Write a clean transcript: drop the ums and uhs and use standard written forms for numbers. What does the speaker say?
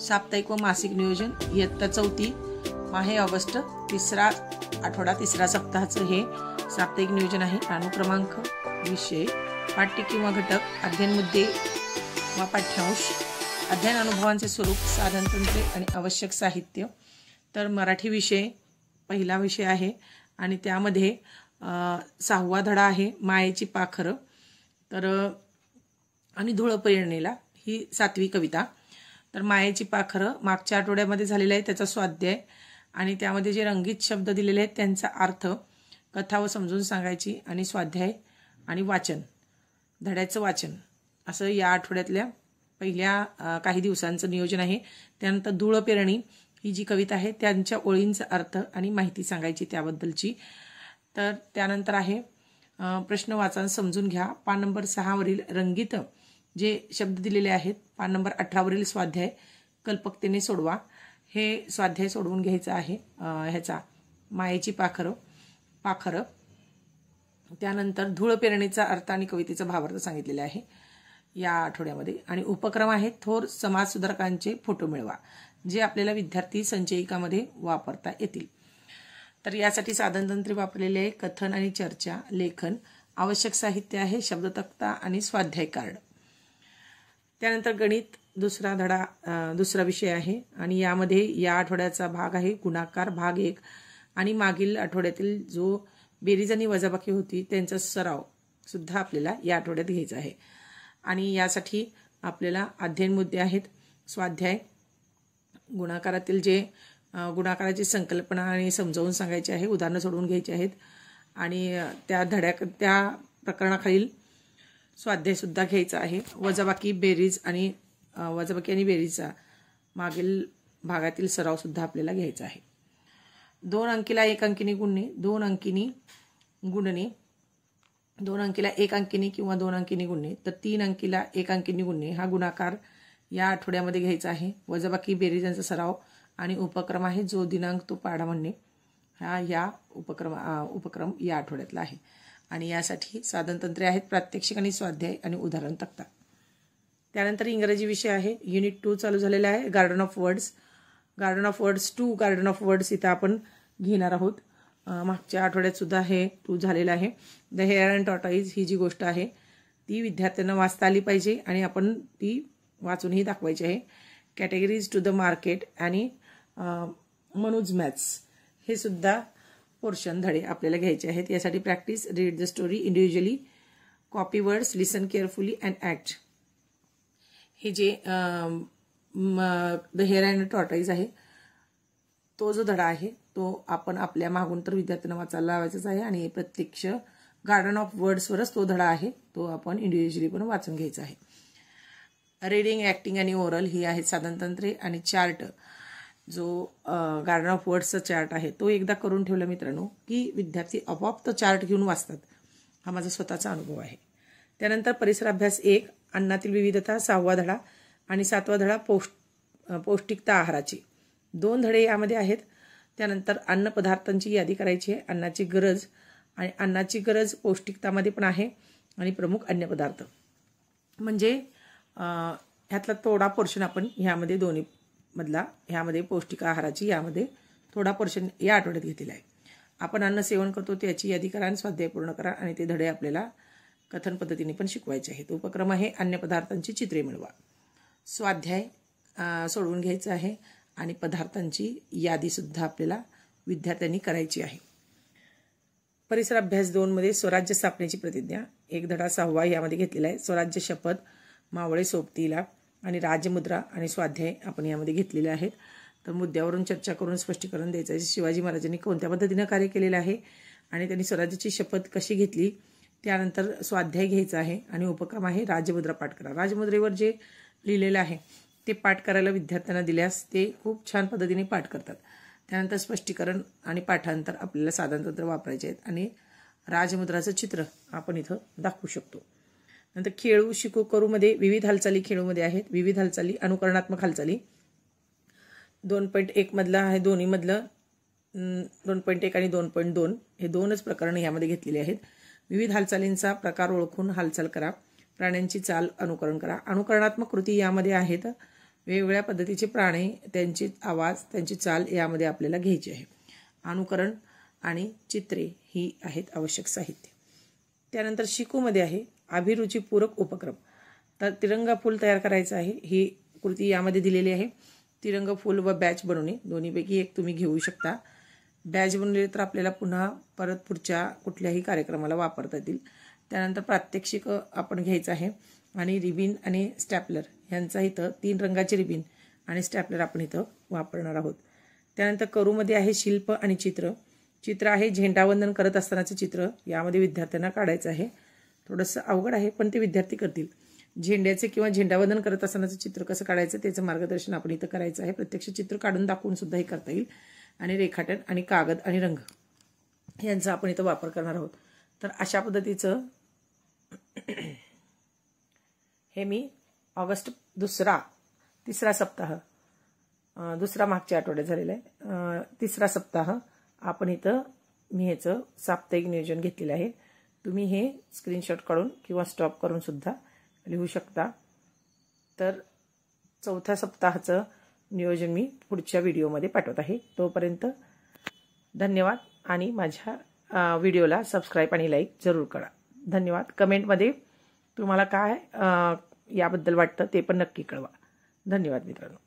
साप्ताहिक व मासिक नियोजन इयत्ता 4 माहे ऑगस्ट 3रा आठवडा 3रा सप्ताहाचं हे साप्ताहिक नियोजन आहे। अनुक्रमांक, विषय, पाठ्य किंवा घटक, अध्ययन मुद्दे व पाठ्यांश, अध्ययन अनुभवांचे स्वरूप, साधन तंत्रे आणि आवश्यक साहित्य। तर मराठी विषय पहिला विषय आहे आणि त्यामध्ये 6वा धडा आहे मायेची पाखरं। तर आणि धुळ पेरणीला ही 7वी कविता। तर मायेची पाखरं मागच्या आठवड्यामध्ये झालेला आहे, त्याचा स्वाध्याय आणि त्यामध्ये जे रंगीत शब्द दिलेले आहेत त्यांचा अर्थ, कथा व समजून सांगायची आणि स्वाध्याय आणि वाचन, धड्याचं वाचन असं या आठवड्यातल्या पहिल्या काही दिवसांचं नियोजन आहे। त्यानंतर धुळ पेरणी ही जी कविता आहे त्यांच्या ओळींचा अर्थ आणि माहिती सांगायची त्याबद्दलची। तर त्यानंतर आहे प्रश्न वाचन समजून घ्या। पान नंबर 6 वरील रंगीत जे शब्द दिलेले आहेत, पान नंबर 18 वरील स्वाध्याय कल्पकतेने सोडवा। हे स्वाध्याय सोडवून घ्यायचं आहे ह्याचा मायेची पाखरं। त्यानंतर धूळ पेरणीचा अर्थ आणि कवितेचा भावार्थ सांगितलेला आहे या आठवड्यामध्ये। आणि उपक्रम आहे थोर समाज सुधारकांचे फोटो मिळवा, जे आपल्याला विद्यार्थी संचयिकामध्ये वापरता येतील। तर यासाठी साधन तंत्रे वापरलेले आहे, कथन आणि चर्चा, लेखन, आवश्यक साहित्य आहे, शब्द तक्ता आणि स्वाध्याय कार्ड। त्यानंतर गणित दुसरा विषय आहे आणि यामध्ये या आठवड्याचा भाग आहे गुणाकार भाग 1 आणि मागील आठवड्यातील जो बेरीज आणि वजाबाकी होती त्यांचा सराव सुद्धा आपल्याला या आठवड्यात घ्यायचा आहे। आणि यासाठी आपल्याला अध्ययन मुद्दे आहेत, स्वाध्याय, गुणाकारातील जे गुणाकाराची संकल्पना आणि समजावून सांगायची आहे, उदाहरणं सोडवून घ्यायची आहेत आणि त्या प्रकरणाखालील स्वाध्याय सुद्धा घ्यायचा आहे। वजाबाकी आणि बेरीजचा मागील भागातील सराव सुद्धा आपल्याला घ्यायचा आहे। 2 अंकीला 1 अंकीने गुणणे, 2 अंकीनी गुणणे, 2 अंकीला 1 अंकीने किंवा 2 अंकीने गुणणे, तर 3 अंकीला 1 अंकीने गुणणे हा गुणाकार या आठवड्यामध्ये घ्यायचा आहे। वजाबाकी बेरीजांचा सराव आणि उपक्रम आहे जो दिनांक तो पाढा म्हणणे हा या उपक्रम या आठवड्यातला आहे। आणि यासाठी साधन तंत्रे आहेत, प्रात्यक्षिक आणि स्वाध्याय आणि उदाहरण तक्ता। त्यानंतर इंग्रजी विषय आहे, युनिट 2 चालू झालेला आहे, garden of words 2 garden of words इथं आपण घेणार आहोत। मागच्या आठवड्यात सुद्धा हे 2 झालेलं आहे। द हेअर अँड टॉर्टॉइज ही जी गोष्ट आहे ती विद्यार्थ्यांना वाचता आली पाहिजे आणि आपण ती वाचूनही दाखवायची आहे। कॅटेगरीज टू द मार्केट आणि मनोज मॅथ्स हे सुद्धा पोर्शन धडे आपल्याला घ्यायचे आहेत। यासाठी practice, read the story individually, copy words, listen carefully and act हे जे द हेअर अँड टॉर्टॉइज आहे तो जो धडा आहे तो आपण आपल्या मागून तर विद्यार्थ्यांना वाचायला लावायचाच आहे आणि प्रत्यक्ष गार्डन ऑफ वर्ड्सवरच तो धडा आहे तो आपण इंडिव्हिज्युअली पण वाचून घ्यायचा आहे। रीडिंग, ॲक्टिंग आणि ओरल ही आहेत साधन तंत्रे आणि चार्ट जो गार्डन ऑफ वर्ड्सचा चार्ट आहे तो एकदा करून ठेवला मित्रांनो की विद्यार्थी आपोआप तो चार्ट घेऊन वाचतात, हा माझा स्वतःचा अनुभव आहे। त्यानंतर परिसर अभ्यास 1 अन्नातील विविधता 6वा धडा आणि 7वा धडा पौष्टिकता आहाराची 2 धडे यामध्ये आहेत। त्यानंतर अन्न पदार्थांची यादी करायची आहे, अन्नाची गरज आणि अन्नाची गरज पौष्टिकतामध्ये पण आहे आणि प्रमुख अन्न पदार्थ म्हणजे ह्यातला थोडा पोर्शन आपण ह्यामध्ये दोन्ही मधला ह्यामध्ये पौष्टिक आहाराची यामध्ये थोडा पोर्शन या आठवड्यात घेतलेला आहे। आपण अन्न सेवन करतो त्याची यादी करा आणि स्वाध्याय पूर्ण करा आणि ते धडे आपल्याला कथन पद्धतीने पण शिकवायचे आहेत। उपक्रम आहे अन्न पदार्थांची चित्रे मिळवा, स्वाध्याय सोडवून घ्यायचं आहे आणि पदार्थांची यादी सुद्धा आपल्याला विद्यार्थ्यांनी करायची आहे। परिसर अभ्यास 2 मध्ये स्वराज्य स्थापनेची प्रतिज्ञा 1 धडा 6वा यामध्ये घेतलेला आहे। स्वराज्य शपथ, मावळे सोबतीला आणि राजमुद्रा आणि स्वाध्याय आपण यामध्ये घेतलेले आहेत। तर मुद्द्यावरून चर्चा करून स्पष्टीकरण द्यायचं आहे, शिवाजी महाराजांनी कोणत्या पद्धतीने कार्य केलेलं आहे आणि त्यांनी स्वराज्याची शपथ कशी घेतली। त्यानंतर स्वाध्याय घ्यायचा आहे आणि उपक्रम आहे राजमुद्रा पाठ करा। राजमुद्रेवर जे लिहिलेलं आहे ते पाठ करायला विद्यार्थ्यांना दिल्यास ते खूप छान पद्धतीने पाठ करतात। त्यानंतर स्पष्टीकरण आणि पाठांतर आपल्याला साधन तंत्र वापरायचे आहेत आणि राजमुद्राचं चित्र आपण इथं दाखवू शकतो। नंतर खेळू शिकू करू मध्ये विविध हालचाली खेळूमध्ये आहेत, विविध हालचाली अनुकरणात्मक हालचाली 2.1 मधला आहे, दोन्ही मधलं 2.1 आणि 2.2 हे 2च प्रकरण यामध्ये घेतलेले आहेत। विविध हालचालींचा प्रकार ओळखून हालचाल करा, प्राण्यांची चाल अनुकरण करा। अनुकरणात्मक कृती यामध्ये आहेत वेगवेगळ्या पद्धतीचे प्राणी, त्यांचे आवाज, त्यांची चाल यामध्ये आपल्याला घ्यायची आहे. अनुकरण आणि चित्रे ही आहेत आवश्यक साहित्य. त्यानंतर शिकूमध्ये आहे अभिरुचीपूरक उपक्रम. तर तिरंगा फूल तयार करायचं आहे. ही कृती यामध्ये दिलेली आहे. तिरंगा फूल व बॅच बनवणे दोन्हीपैकी एक तुम्ही घेऊ शकता. बॅच बनवले तर आपल्याला पुन्हा परत पुढच्या कुठल्याही कार्यक्रमाला वापरता येतील. त्यानंतर प्रात्यक्षिक आपण घ्यायचं आहे आणि रिबिन आणि स्टॅपलर यांचा इथं 3 रंगाचे रिबिन आणि स्टॅपलर आपण इथं वापरणार आहोत. त्यानंतर करूमध्ये आहे शिल्प आणि चित्र. चित्र आहे झेंडावंदन करत असतानाचं चित्र. यामध्ये विद्यार्थ्यांना काढायचं आहे. थोडंसं अवघड आहे पण ते विद्यार्थी करतील. झेंड्याचे किंवा झेंडावंदन करत असतानाचं चित्र कसं काढायचं त्याचं मार्गदर्शन आपण इथं करायचं आहे. प्रत्यक्ष चित्र काढून दाखवून सुद्धा हे करता येईल. आणि रेखाटन आणि कागद आणि रंग यांचा आपण इथं वापर करणार आहोत. तर अशा पद्धतीचं हे मी ऑगस्ट तिसरा सप्ताह दुसरा मागच्या आठवड्यात झालेला आहे. तिसरा सप्ताह आपण इथं मी ह्याचं साप्ताहिक नियोजन घेतलेलं आहे. तुम्ही हे स्क्रीनशॉट काढून किंवा स्टॉप करून सुद्धा लिहू शकता. तर चौथ्या सप्ताहाचं नियोजन मी पुढच्या व्हिडिओमध्ये पाठवत आहे. तोपर्यंत धन्यवाद आणि माझ्या व्हिडिओला सबस्क्राईब आणि लाईक जरूर करा. धन्यवाद. कमेंटमध्ये तुम्हाला काय याबद्दल वाटतं ते पण नक्की कळवा. धन्यवाद मित्रांनो.